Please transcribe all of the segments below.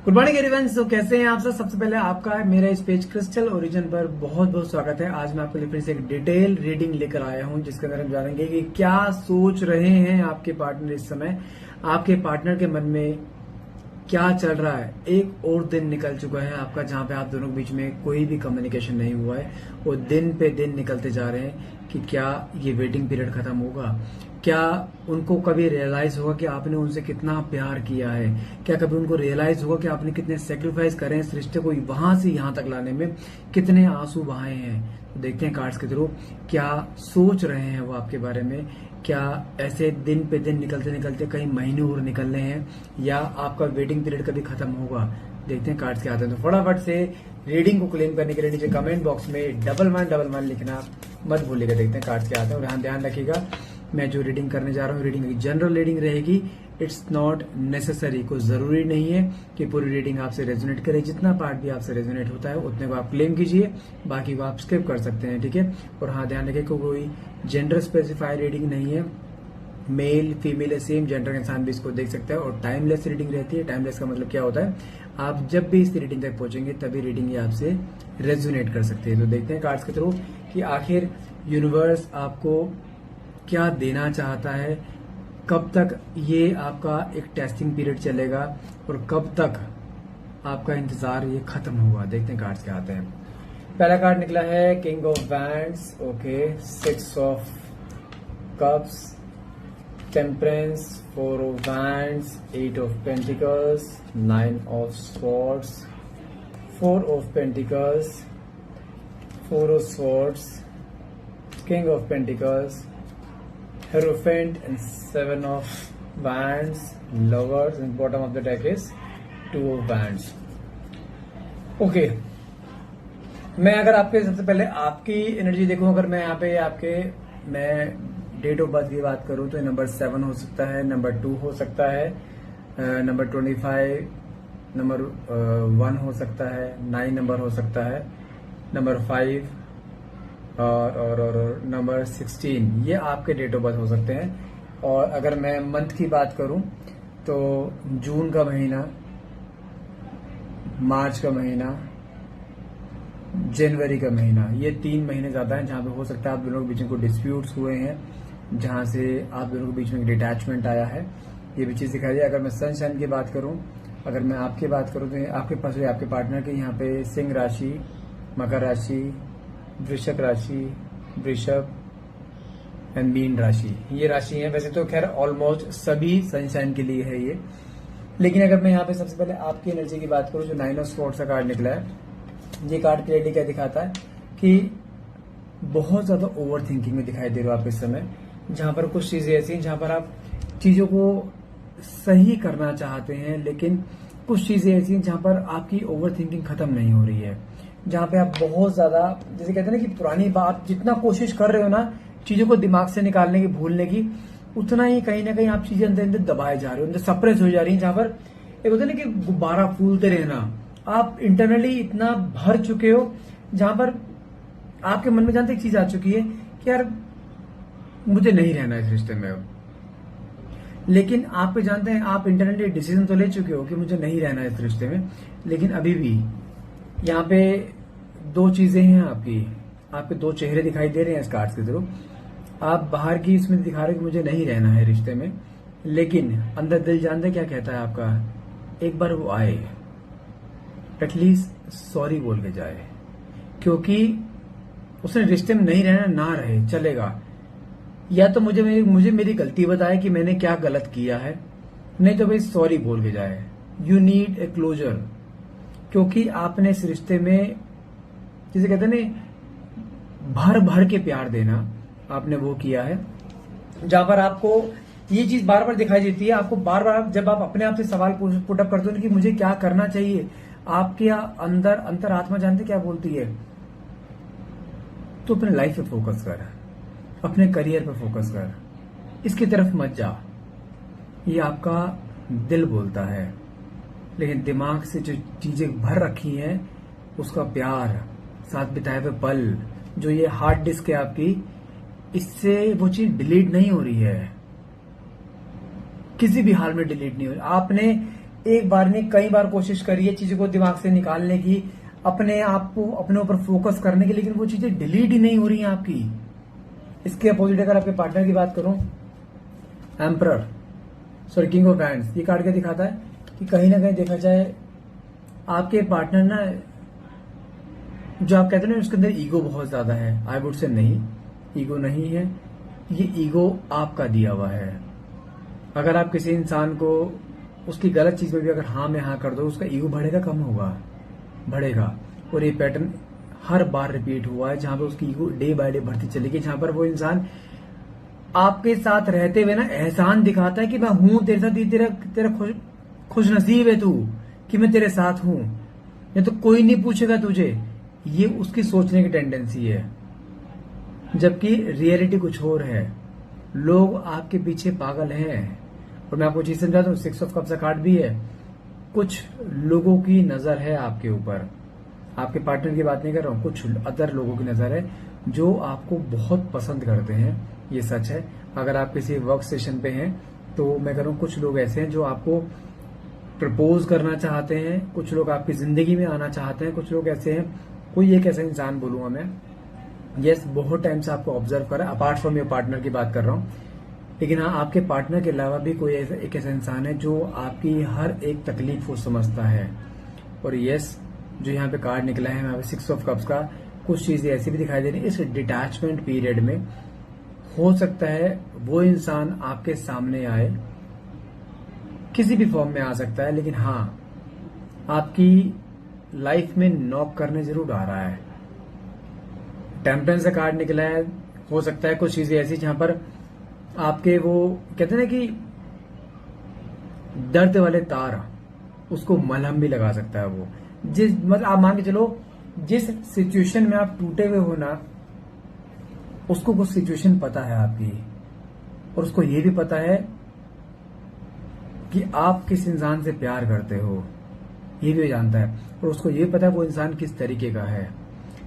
Good morning everyone. तो कैसे हैं आप सब। सबसे पहले आपका मेरा इस पेज क्रिस्टल ओरिजिन पर बहुत बहुत स्वागत है। आज मैं आपके लिए फिर से एक डिटेल रीडिंग लेकर आया हूं, जिसके अंदर हम जानेंगे कि क्या सोच रहे हैं आपके पार्टनर इस समय, आपके पार्टनर के मन में क्या चल रहा है। एक और दिन निकल चुका है आपका जहां पे आप दोनों के बीच में कोई भी कम्युनिकेशन नहीं हुआ है। वो दिन पे दिन निकलते जा रहे हैं कि क्या ये वेटिंग पीरियड खत्म होगा, क्या उनको कभी रियलाइज होगा कि आपने उनसे कितना प्यार किया है, क्या कभी उनको रियलाइज होगा कि आपने कितने सेक्रीफाइस करे इस रिश्ते को वहां से यहां तक लाने में, कितने आंसू बहाए हैं। तो देखते हैं कार्ड्स के थ्रू क्या सोच रहे हैं वो आपके बारे में। क्या ऐसे दिन पे दिन निकलते निकलते कई महीने और निकलने हैं, या आपका वेटिंग पीरियड कभी खत्म होगा। देखते हैं कार्ड्स क्या आते हैं। तो फटाफट से रीडिंग को क्लेम करने के लिए नीचे कमेंट बॉक्स में #1 लिखना मत भूलिएगा। देखते हैं कार्ड्स क्या आते हैं। और यहाँ ध्यान रखिएगा, मैं जो रीडिंग करने जा रहा हूँ रीडिंग एक जनरल रीडिंग रहेगी। इट्स नॉट नेसेसरी, कोई जरूरी नहीं है कि पूरी रीडिंग आपसे रेजोनेट करे। जितना पार्ट भी आपसे रेजोनेट होता है उतने को आप क्लेम कीजिए, बाकी को आप स्किप कर सकते हैं, ठीक है। और हाँ ध्यान रखिए कि कोई जेंडर स्पेसिफाइड रीडिंग नहीं है। मेल फीमेल सेम जेंडर का इंसान भी इसको देख सकता है। और टाइमलेस रीडिंग रहती है। टाइमलेस का मतलब क्या होता है, आप जब भी इस रीडिंग तक पहुंचेंगे तभी रीडिंग ये आपसे रेजोनेट कर सकती है। तो देखते हैं कार्ड्स के थ्रू कि आखिर यूनिवर्स आपको क्या देना चाहता है, कब तक ये आपका एक टेस्टिंग पीरियड चलेगा और कब तक आपका इंतजार ये खत्म होगा। देखते हैं कार्ड्स क्या आते हैं। पहला कार्ड निकला है king of wands, okay, 6 of cups, temperance, 4 of wands, 8 of pentacles, 9 of swords, 4 of pentacles, 4 of swords, king of pentacles, Hierophant, and 7 of wands, lovers, and bottom of the deck is 2 of wands. Okay. मैं अगर आपके सबसे पहले आपकी energy देखूं, अगर मैं यहाँ पे मैं डेट ऑफ बर्थ की बात करूं तो नंबर 7 हो सकता है, नंबर 2 हो सकता है, नंबर 25, नंबर 1 हो सकता है, 9 नंबर हो सकता है, नंबर 5 और नंबर 16, ये आपके डेट ऑफ बर्थ हो सकते हैं। और अगर मैं मंथ की बात करूं तो जून का महीना, मार्च का महीना, जनवरी का महीना, ये 3 महीने ज्यादा हैं जहां पे हो सकता है आप दोनों के बीच में कोई डिस्प्यूट्स हुए हैं, जहां से आप दोनों के बीच में डिटैचमेंट आया है। ये भी चीज दिखाई दे। अगर मैं सनशाइन की बात करूं, अगर मैं आपकी बात करूं तो आपके पास आपके पार्टनर के यहाँ पे सिंह राशि, मकर राशि, वृषभ राशि, वृषभ एंड मीन राशि, ये राशि है। वैसे तो खैर ऑलमोस्ट सभी सनशाइन के लिए है ये, लेकिन अगर मैं यहाँ पे सबसे पहले आपकी एनर्जी की बात करूं, जो 9 ऑफ स्वॉर्ड्स का कार्ड निकला है, ये कार्ड क्लियरली क्या दिखाता है कि बहुत ज्यादा ओवर थिंकिंग में दिखाई दे रहा हो आप इस समय, जहां पर कुछ चीजें ऐसी हैं जहां पर आप चीजों को सही करना चाहते हैं, लेकिन कुछ चीजें ऐसी हैं जहां पर आपकी ओवर थिंकिंग खत्म नहीं हो रही है, जहां पे आप बहुत ज्यादा, जैसे कहते हैं ना कि पुरानी बात, जितना कोशिश कर रहे हो ना चीजों को दिमाग से निकालने की, भूलने की, उतना ही कहीं ना कहीं आप चीजें अंदर अंदर दबाए जा रहे हो, अंदर सप्रेस हो जा रही हैं। जहां पर एक होता है ना कि गुब्बारा फूलते रहना, आप इंटरनली इतना भर चुके हो, जहां पर आपके मन में जानते एक चीज आ चुकी है कि यार मुझे नहीं रहना इस रिश्ते में अब। लेकिन आप जानते हैं, आप इंटरनली डिसीजन तो ले चुके हो कि मुझे नहीं रहना इस रिश्ते में, लेकिन अभी भी यहाँ पे 2 चीजें हैं आपके 2 चेहरे दिखाई दे रहे हैं इस कार्ड्स के थ्रू। आप बाहर की इसमें दिखा रहे हो कि मुझे नहीं रहना है रिश्ते में, लेकिन अंदर दिल जानते क्या कहता है आपका, एक बार वो आए, एटलीस्ट सॉरी बोल के जाए, क्योंकि उसने रिश्ते में नहीं रहना, ना रहे चलेगा, या तो मुझे मेरी गलती बताए कि मैंने क्या गलत किया है, नहीं तो भाई सॉरी बोल के जाए। यू नीड ए क्लोजर, क्योंकि आपने इस रिश्ते में, जिसे कहते हैं ना, भर भर के प्यार देना, आपने वो किया है, जहां पर आपको ये चीज बार बार दिखाई देती है। आपको बार बार जब आप अपने आप से सवाल पुटअप करते हो कि मुझे क्या करना चाहिए, आपके अंदर अंतरात्मा जानते क्या बोलती है, तो अपने लाइफ पे फोकस कर, अपने करियर पे फोकस कर, इसकी तरफ मत जा, ये आपका दिल बोलता है। लेकिन दिमाग से जो चीजें भर रखी हैं, उसका प्यार, साथ बिताए हुए पल, जो ये हार्ड डिस्क है आपकी, इससे वो चीज डिलीट नहीं हो रही है, किसी भी हाल में डिलीट नहीं हो रही। आपने एक बार नहीं कई बार कोशिश करी है चीजों को दिमाग से निकालने की, अपने आप को अपने ऊपर फोकस करने की, लेकिन वो चीजें डिलीट ही नहीं हो रही हैं आपकी। इसके अपोजिट अगर आपके पार्टनर की बात करूं, emperor, sorry king of wands, ये कार्ड क्या दिखाता है कि कहीं ना कहीं देखा जाए आपके पार्टनर ना, जो आप कहते हैं ना उसके अंदर ईगो बहुत ज्यादा है। आई वुड से नहीं, ईगो नहीं है, ये ईगो आपका दिया हुआ है। अगर आप किसी इंसान को उसकी गलत चीज में भी अगर हाँ में हाँ कर दो, उसका ईगो बढ़ेगा कम होगा? बढ़ेगा। और ये पैटर्न हर बार रिपीट हुआ है, जहां पर उसकी ईगो डे बाय डे बढ़ती चलेगी, जहां पर वो इंसान आपके साथ रहते हुए ना एहसान दिखाता है कि मैं हूं तेरे साथ, तेरा तेरा खुश नसीब है तू कि मैं तेरे साथ हूं, ये तो कोई नहीं पूछेगा तुझे। ये उसकी सोचने की टेंडेंसी है, जबकि रियलिटी कुछ और है। लोग आपके पीछे पागल हैं। और मैं आपको चीज समझाता हूँ, 6 ऑफ कप्स का कार्ड भी है। कुछ लोगों की नजर है आपके ऊपर, आपके पार्टनर की बात नहीं कर रहा हूं, कुछ अदर लोगों की नजर है जो आपको बहुत पसंद करते हैं। ये सच है। अगर आप किसी वर्क स्टेशन पे हैं तो मैं कह रहा हूं कुछ लोग ऐसे हैं जो आपको प्रपोज करना चाहते हैं, कुछ लोग आपकी जिंदगी में आना चाहते हैं, कुछ लोग ऐसे हैं। कोई एक ऐसा इंसान बोलूंगा मैं, यस, बहुत टाइम से आपको ऑब्जर्व करा, अपार्ट फ्रॉम योर पार्टनर की बात कर रहा हूं, लेकिन हाँ आपके पार्टनर के अलावा भी कोई एक ऐसा इंसान है जो आपकी हर एक तकलीफ को समझता है। और यस, जो यहाँ पे कार्ड निकला है यहाँ पे 6 ऑफ कप्स का, कुछ चीजें ऐसी भी दिखाई दे रही है। इस डिटैचमेंट पीरियड में हो सकता है वो इंसान आपके सामने आए, किसी भी फॉर्म में आ सकता है, लेकिन हाँ आपकी लाइफ में नॉक करने जरूर आ रहा है। टेम्परेंस का कार्ड निकला है। हो सकता है कुछ चीजें ऐसी जहां पर आपके वो कहते हैं ना कि दर्द वाले तार, उसको मलहम भी लगा सकता है वो। जिस मतलब आप मान के चलो, जिस सिचुएशन में आप टूटे हुए हो ना, उसको कुछ सिचुएशन पता है आपकी, और उसको ये भी पता है कि आप किस इंसान से प्यार करते हो, ये भी जानता है। और उसको ये पता है वो इंसान किस तरीके का है।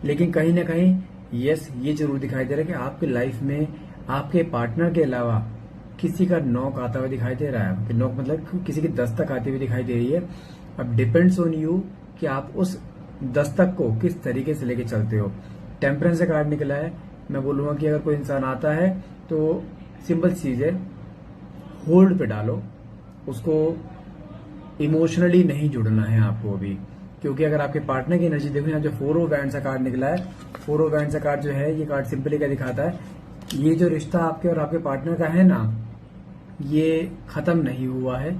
लेकिन कहीं ना कहीं यस, ये जरूर दिखाई दे रहा है कि आपकी लाइफ में आपके पार्टनर के अलावा किसी का नॉक आता हुआ दिखाई दे रहा है। नॉक मतलब किसी की दस्तक आती हुई दिखाई दे रही है। अब डिपेंड्स ऑन यू कि आप उस दस्तक को किस तरीके से लेके चलते हो। टेम्परेंस का कार्ड निकला है। मैं बोलूंगा कि अगर कोई इंसान आता है तो सिंपल चीज है, होल्ड पे डालो उसको, इमोशनली नहीं जुड़ना है आपको अभी, क्योंकि अगर आपके पार्टनर की एनर्जी देखो, यहाँ जो 4 ऑफ वैंड्स का कार्ड निकला है, 4 ऑफ वैंड्स का कार्ड जो है, ये कार्ड सिंपली क्या दिखाता है, ये जो रिश्ता आपके और आपके पार्टनर का है ना, ये खत्म नहीं हुआ है।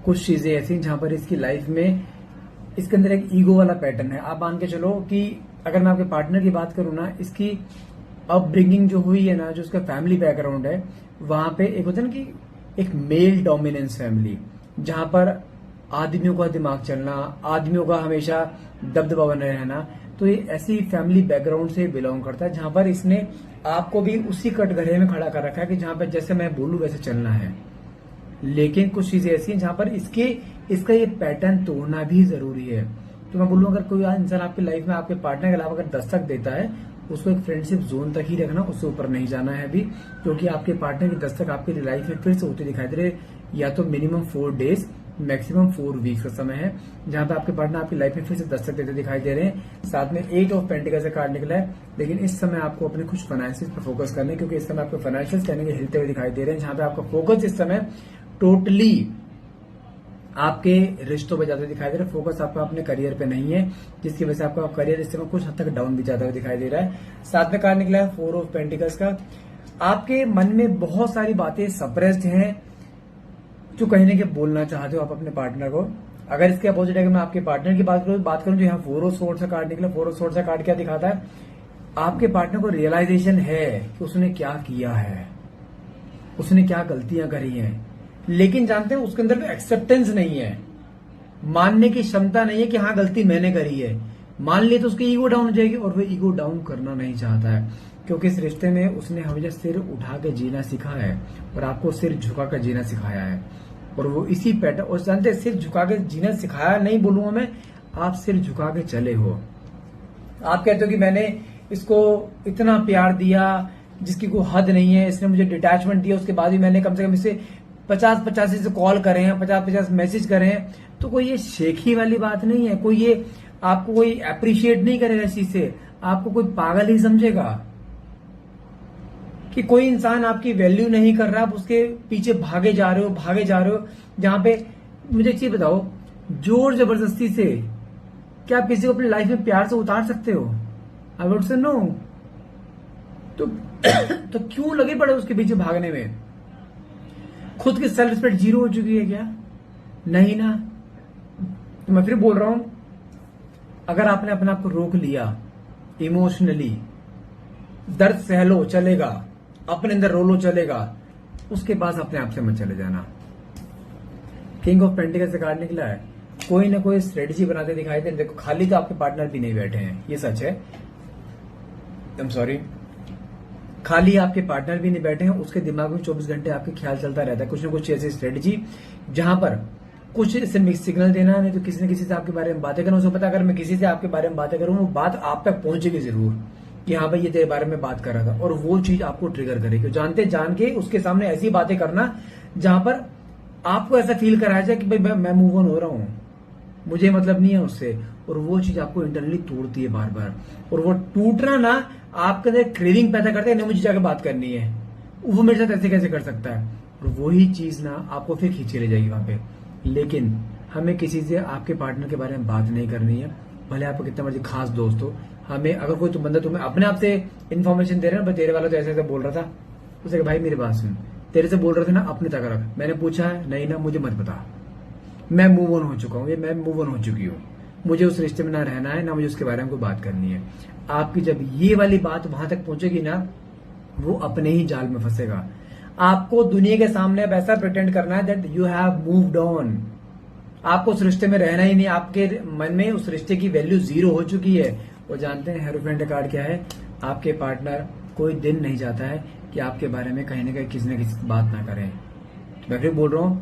कुछ चीजें ऐसी जहां पर इसकी लाइफ में इसके अंदर एक ईगो वाला पैटर्न है। आप मान के चलो कि अगर मैं आपके पार्टनर की बात करूं ना, इसकी अपब्रिंगिंग जो हुई है ना, जो उसका फैमिली बैकग्राउंड है, वहां पे एक होता है ना कि एक मेल डोमिनेंस फैमिली, जहां पर आदमियों का दिमाग चलना, आदमियों का हमेशा दबदबा बने रहना, तो ये ऐसी फैमिली बैकग्राउंड से बिलोंग करता है जहां पर इसने आपको भी उसी कटघरे में खड़ा कर रखा है कि जहां पर जैसे मैं बोलूं वैसे चलना है। लेकिन कुछ चीजें ऐसी हैं जहां पर इसका ये पैटर्न तोड़ना भी जरूरी है। तो मैं बोलूं अगर कोई इंसान आपकी लाइफ में आपके पार्टनर के अलावा अगर दस्तक देता है, उसको एक फ्रेंडशिप जोन तक ही रखना, उससे ऊपर नहीं जाना है अभी, क्योंकि आपके पार्टनर की दस्तक आपकी लाइफ में फिर से होती दिखाई दे रही, या तो मिनिमम 4 डेज मैक्सिमम 4 वीक्स का समय है, जहां पे आपके पार्टनर आपकी लाइफ में फिर से दस्तक देते दिखाई दे रहे हैं। साथ में 8 ऑफ पेंटिकल्स का कार्ड निकला है। लेकिन इस समय आपको अपने कुछ फाइनेंशियल पर फोकस करना है, क्योंकि इस समय आपके फाइनेंशियल कहने के हिलते हुए दिखाई दे रहे हैं, जहां पे आपका फोकस इस समय टोटली आपके रिश्तों पे ज्यादा दिखाई दे रहा है। फोकस आपका अपने करियर पे नहीं है, जिसकी वजह से आपका करियर इस समय कुछ हद तक डाउन भी ज्यादा दिखाई दे रहा है। साथ में कार्ड निकला है 4 ऑफ पेंटिकल्स का। आपके मन में बहुत सारी बातें सप्रेस्ड हैं जो कहीं ना कहीं बोलना चाहते हो आप अपने पार्टनर को। अगर इसके अपोजिट अगर मैं आपके पार्टनर की बात करूं जो यहाँ 4 ऑफ सोर्ड्स का कार्ड निकला, 4 ऑफ सोर्ड्स का कार्ड क्या दिखाता है, आपके पार्टनर को रियलाइजेशन है कि उसने क्या किया है, उसने क्या गलतियां करी हैं, लेकिन जानते हैं उसके अंदर एक्सेप्टेंस नहीं है, मानने की क्षमता नहीं है कि हाँ गलती मैंने करी है। मान लिए तो उसकी ईगो डाउन हो जाएगी, और वो ईगो डाउन करना नहीं चाहता है, क्योंकि इस रिश्ते में उसने हमेशा सिर उठा के जीना सीखा है और आपको सिर झुका कर जीना सिखाया है। और वो इसी पैटर्न, और जानते हैं सिर झुका के जीना सिखाया नहीं बोलूंगा मैं, आप सिर झुका के चले हो। आप कहते हो कि मैंने इसको इतना प्यार दिया जिसकी कोई हद नहीं है, इसने मुझे डिटैचमेंट दिया, उसके बाद भी मैंने कम से कम इसे 50-50 से कॉल करें हैं, 50-50 मैसेज करें हैं, तो कोई ये शेखी वाली बात नहीं है। कोई ये आपको कोई अप्रिशिएट नहीं करेगा इस चीज से, आपको कोई पागल ही समझेगा कि कोई इंसान आपकी वैल्यू नहीं कर रहा, आप उसके पीछे भागे जा रहे हो। जहां पे मुझे एक चीज बताओ, जोर जबरदस्ती से क्या आप किसी को अपनी लाइफ में प्यार से उतार सकते हो? I would say no. तो क्यों लगे पड़े उसके पीछे भागने में? खुद की सेल्फ रिस्पेक्ट जीरो हो चुकी है क्या? नहीं ना। तो मैं फिर बोल रहा हूं, अगर आपने अपने आप को रोक लिया इमोशनली, दर्द सह लो चलेगा, अपने अंदर रो लो चलेगा, उसके बाद अपने आप से मत चले जाना। किंग ऑफ पेंटिकल्स से कार्ड निकला है, कोई ना कोई स्ट्रेटेजी बनाते दिखाई दे। देखो खाली तो आपके पार्टनर भी नहीं बैठे हैं, ये सच है। आई एम सॉरी, खाली आपके पार्टनर भी नहीं बैठे हैं, उसके दिमाग में 24 घंटे आपके ख्याल चलता रहता है, कुछ ना कुछ ऐसी स्ट्रेटेजी जहां पर कुछ इसे मिक्स सिग्नल देना, नहीं तो किसी न किसी से आपके बारे में बातें करना। उसको पता अगर मैं किसी से आपके बारे में बातें करूं, वो बात आप तक पहुंचेगी जरूर कि हाँ भाई ये तेरे बारे में बात कर रहा था, और वो चीज आपको ट्रिगर करेगी। जानते जान के उसके सामने ऐसी बातें करना जहां पर आपको ऐसा फील कराया जाए कि भाई मैं मूव ऑन हो रहा हूं, मुझे मतलब नहीं है उससे, और वो चीज आपको इंटरनली तोड़ती है बार बार। और वो टूटना ना आपके अंदर क्रेविंग पैदा करता है, नहीं मुझे जाकर बात करनी है, वो मेरे साथ ऐसे कैसे कर सकता है, और वही चीज ना आपको फिर खींच के ले जाएगी वहां पे। लेकिन हमें किसी से आपके पार्टनर के बारे में बात नहीं करनी है, भले आपको कितना मर्जी खास दोस्त हो। हमें अगर कोई बंदा तुम्हें अपने आप से इन्फॉर्मेशन दे रहा है ना, तेरे वाला तो ऐसे ऐसे बोल रहा था, उसे भाई मेरी बात सुन, तेरे से बोल रहे थे ना अपने तक रख, मैंने पूछा है नहीं ना, मुझे मत बता, मैं मूव ऑन हो चुका हूँ, मैं मूव ऑन हो चुकी हूँ, मुझे उस रिश्ते में ना रहना है, ना मुझे उसके बारे में कोई बात करनी है। आपकी जब ये वाली बात वहां तक पहुंचेगी ना, वो अपने ही जाल में फंसेगा। आपको दुनिया के सामने अब ऐसा प्रिटेंड करना है that you have moved on, आपको उस रिश्ते में रहना ही नहीं, आपके मन में उस रिश्ते की वैल्यू जीरो हो चुकी है। और जानते हैं हेरोफेंट का कार्ड क्या है? आपके पार्टनर कोई दिन नहीं जाता है कि आपके बारे में कहीं ना कहीं किसी न किसी बात ना करें। मैं फिर बोल रहा हूं,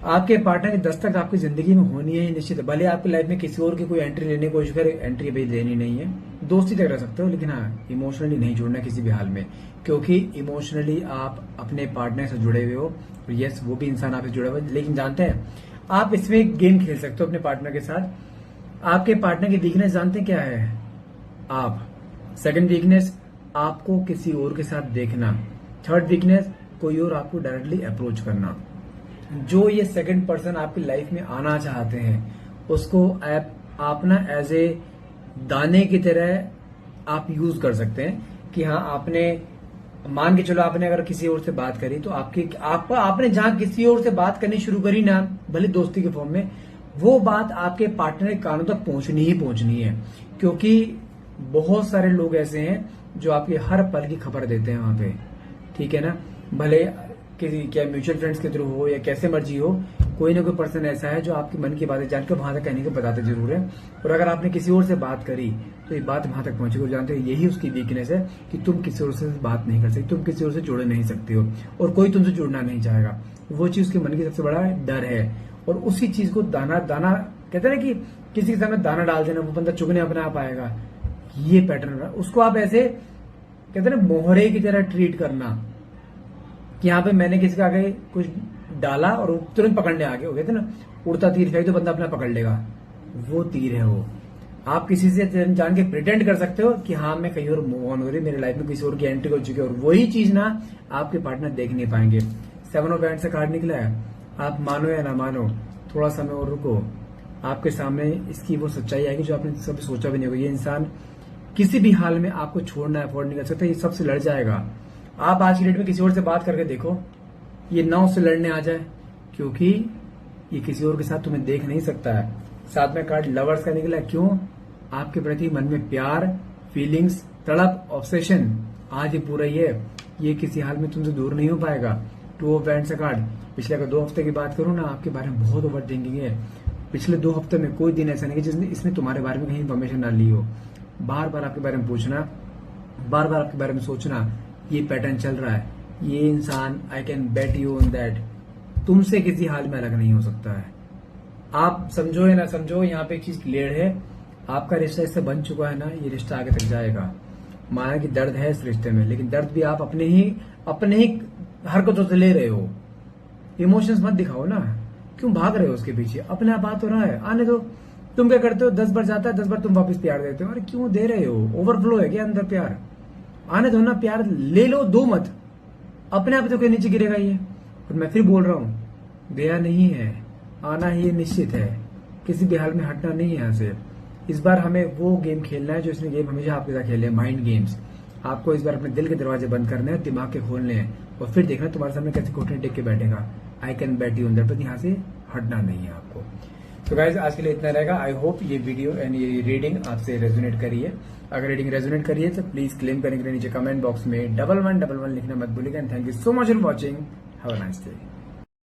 आपके पार्टनर की दस्तक आपकी जिंदगी में होनी है निश्चित। भले आपकी लाइफ में किसी और की कोई एंट्री लेने की कोशिश करे, एंट्री भाई देनी नहीं है, दोस्ती तक रह सकते हो, लेकिन हाँ इमोशनली नहीं जुड़ना किसी भी हाल में, क्योंकि इमोशनली आप अपने पार्टनर से जुड़े हुए हो। यस, वो भी इंसान आपसे जुड़े हुए, लेकिन जानते हैं आप इसमें गेम खेल सकते हो अपने पार्टनर के साथ। आपके पार्टनर की वीकनेस जानते हैं क्या है? आप। सेकंड वीकनेस, आपको किसी और के साथ देखना। थर्ड वीकनेस, कोई और आपको डायरेक्टली अप्रोच करना। जो ये सेकंड पर्सन आपकी लाइफ में आना चाहते हैं, उसको आप ना एज ए दाने की तरह आप यूज कर सकते हैं कि हाँ आपने मान के चलो, आपने अगर किसी और से बात करी तो आपने जहां किसी और से बात करनी शुरू करी ना, भले दोस्ती के फॉर्म में, वो बात आपके पार्टनर के कानों तक पहुंचनी है। क्योंकि बहुत सारे लोग ऐसे हैं जो आपके हर पल की खबर देते हैं वहां पे, ठीक है ना, भले किसी क्या म्यूचुअल फ्रेंड्स के थ्रू हो या कैसे मर्जी हो, कोई ना कोई पर्सन ऐसा है जो आपकी मन की बातें जानकर वहां तक कहने को बताते जरूर है। और अगर आपने किसी और से बात करी तो ये बात वहां तक पहुंचेगी। जानते हो यही उसकी वीकनेस है कि तुम किसी और से बात नहीं कर सकते, तुम किसी और से जुड़ नहीं सकते हो, और कोई तुमसे जुड़ना नहीं चाहेगा। वो चीज उसके मन की सबसे बड़ा डर है। और उसी चीज को दाना दाना कहते हैं ना कि किसी के सामने दाना डाल देना, वो बंदा चुगने अपने आप आएगा, ये पैटर्न है। उसको आप ऐसे कहते हैं ना मोहरे की तरह ट्रीट करना कि यहाँ पे मैंने किसी के आगे कुछ डाला और वो तुरंत पकड़ने आ गए, हो गए थे ना, उड़ता तीर फेंक तो बंदा अपना पकड़ लेगा, वो तीर है वो। आप किसी से जान के प्रिटेंड कर सकते हो कि हाँ मैं कहीं और मूव ऑन हो रही, मेरी लाइफ में किसी और की एंट्री हो चुकी है, और वही चीज ना आपके पार्टनर देख नहीं पाएंगे। 7 ऑफ वैंड्स से कार्ड निकला है, आप मानो या ना मानो, थोड़ा समय और रुको, आपके सामने इसकी वो सच्चाई आएगी जो आपने कभी सोचा भी नहीं होगा। ये इंसान किसी भी हाल में आपको छोड़ना अफोर्ड नहीं कर सकता, ये सबसे लड़ जाएगा। आप आज की डेट में किसी और से बात करके देखो, ये ना उससे लड़ने आ जाए, क्योंकि ये किसी और के साथ तुम्हें देख नहीं सकता है। साथ में कार्ड लवर्स का निकला, क्यों? आपके प्रति मन में प्यार, फीलिंग्स, तड़प, ऑब्सेशन आज ही पूरा ही है, ये किसी हाल में तुमसे दूर नहीं हो पाएगा। 2 ऑफ वैंड्स का कार्ड, पिछले अगर 2 हफ्ते की बात करूं ना, आपके बारे में बहुत ओवर थिंकिंग है। पिछले 2 हफ्ते में कोई दिन ऐसा नहीं कि जिसने इसने तुम्हारे बारे में कहीं इन्फॉर्मेशन ना ली हो। बार बार आपके बारे में पूछना, बार बार आपके बारे में सोचना, ये पैटर्न चल रहा है। ये इंसान, I can bet you on that, तुमसे किसी हाल में अलग नहीं हो सकता है। आप समझो या ना समझो, यहाँ पे एक चीज क्लियर है, आपका रिश्ता इससे बन चुका है ना, ये रिश्ता आगे तक जाएगा। माना कि दर्द है इस रिश्ते में, लेकिन दर्द भी आप अपने ही हरकतों से ले रहे हो। इमोशंस मत दिखाओ ना, क्यों भाग रहे हो उसके पीछे? अपने आप आ तो रहा है, आने दो। तुम क्या करते हो, 10 बार जाता है, 10 बार तुम वापस प्यार देते हो। अरे क्यों दे रहे हो? ओवरफ्लो है क्या अंदर प्यार? आने दो ना, प्यार ले लो, दो मत। अपने आप तो कोई नीचे गिरेगा ये। और मैं फिर बोल रहा हूं, गया नहीं है, आना ही निश्चित है, किसी भी हाल में हटना नहीं है यहाँ से। इस बार हमें वो गेम खेलना है जो इसने गेम हमेशा आपके साथ खेले, माइंड गेम्स। आपको इस बार अपने दिल के दरवाजे बंद करने हैं, दिमाग के खोलने हैं, और फिर देखना तुम्हारे सामने कैसे घुटने टेक के बैठेगा। आई कैन बैट यू अंदर, पर यहाँ से हटना नहीं है आपको। तो गाइज आज के लिए इतना रहेगा। आई होप ये वीडियो एंड ये रीडिंग आपसे रेजोनेट करी है। अगर रीडिंग रेजोनेट करी है तो प्लीज क्लेम करने के लिए नीचे कमेंट बॉक्स में 1111 लिखना मत भूलिएगा। And thank you so much for watching. Have a nice day.